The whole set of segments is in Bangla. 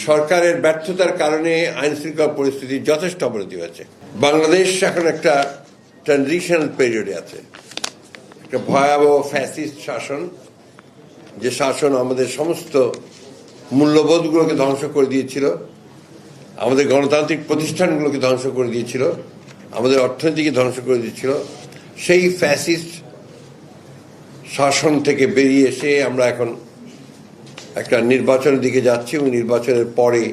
সরকারের ব্যর্থতার কারণে আইন শৃঙ্খলা পরিস্থিতির যথেষ্ট অবনতি হয়েছে। বাংলাদেশ এখন একটা ট্রানজিশনাল পিরিয়ডে আছে, একটা ভয়াবহ ফ্যাসিস্ট শাসন, যে শাসন আমাদের সমস্ত মূল্যবোধগুলোকে ধ্বংস করে দিয়েছিল, আমাদের গণতান্ত্রিক প্রতিষ্ঠানগুলোকে ধ্বংস করে দিয়েছিল, আমাদের অর্থনীতিকে ধ্বংস করে দিয়েছিল। সেই ফ্যাসিস্ট শাসন থেকে বেরিয়ে এসে আমরা এখন একটা নির্বাচনের দিকে যাচ্ছি এবং নির্বাচনের পরে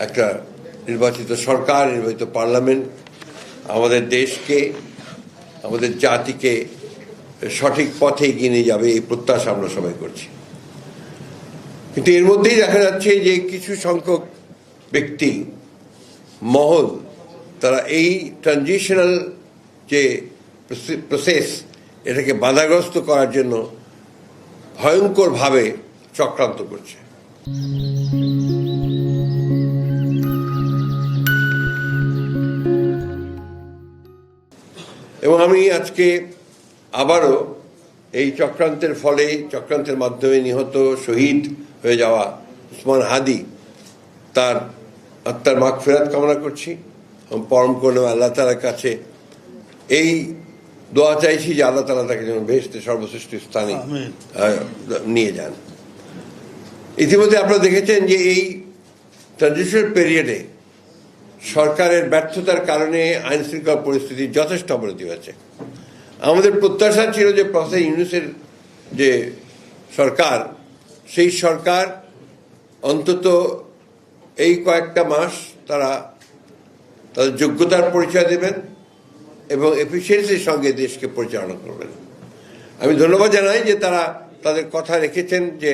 একটা নির্বাচিত সরকার, নির্বাচিত পার্লামেন্ট আমাদের দেশকে, আমাদের জাতিকে সঠিক পথে এগিয়ে নিয়ে যাবে, এই প্রত্যাশা আমরা সবাই করছি। কিন্তু এর মধ্যেই দেখা যাচ্ছে যে কিছু সংখ্যক ব্যক্তি, মহল, তারা এই ট্রানজিশনাল যে প্রসেস, এটাকে বাধাগ্রস্ত করার জন্য ভয়ঙ্করভাবে চক্রান্ত করছে। এবং আমি আজকে আবারও এই চক্রান্তের মাধ্যমে নিহত, শহীদ হয়ে যাওয়া উসমান হাদি, তার আত্মার মাগফিরাত কামনা করছি এবং পরম করুণা আল্লাহ তাআলার কাছে এই দোয়া চাইছি যে আল্লাহ তাআলা তাকে যেন বেহেশতে সর্বশ্রেষ্ঠ স্থানে নিয়ে যান। ইতিমধ্যে আপনারা দেখেছেন যে এই ট্রানজিশনাল পিরিয়ডে সরকারের ব্যর্থতার কারণে আইন শৃঙ্খলা পরিস্থিতির যথেষ্ট অবনতি হয়েছে। আমাদের প্রত্যাশা ছিল যে প্রফেসর ইউনূসের যে সরকার, সেই সরকার অন্তত এই কয়েকটা মাস তারা তাদের যোগ্যতার পরিচয় দেবেন এবং এফিসিয়েন্সির সঙ্গে দেশকে পরিচালনা করবেন। আমি ধন্যবাদ জানাই যে তারা তাদের কথা রেখেছেন, যে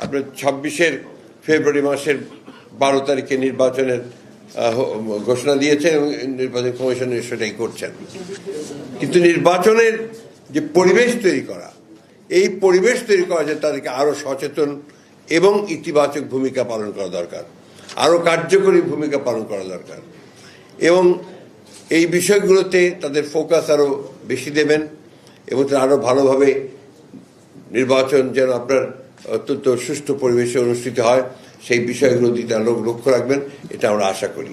আপনার 26 ফেব্রুয়ারি মাসের 12 তারিখে নির্বাচনের ঘোষণা দিয়েছেন এবং নির্বাচন কমিশন সেটাই করছেন। কিন্তু নির্বাচনের যে পরিবেশ তৈরি করা, এই পরিবেশ তৈরি করা যে তাদেরকে আরও সচেতন এবং ইতিবাচক ভূমিকা পালন করা দরকার, আরও কার্যকরী ভূমিকা পালন করা দরকার এবং এই বিষয়গুলোতে তাদের ফোকাস আরও বেশি দেবেন এবং তারা আরও ভালোভাবে নির্বাচন যেন আপনার অত্যন্ত সুষ্ঠু পরিবেশে অনুষ্ঠিত হয়, সেই বিষয়গুলো দিতে লক্ষ্য রাখবেন, এটা আমরা আশা করি।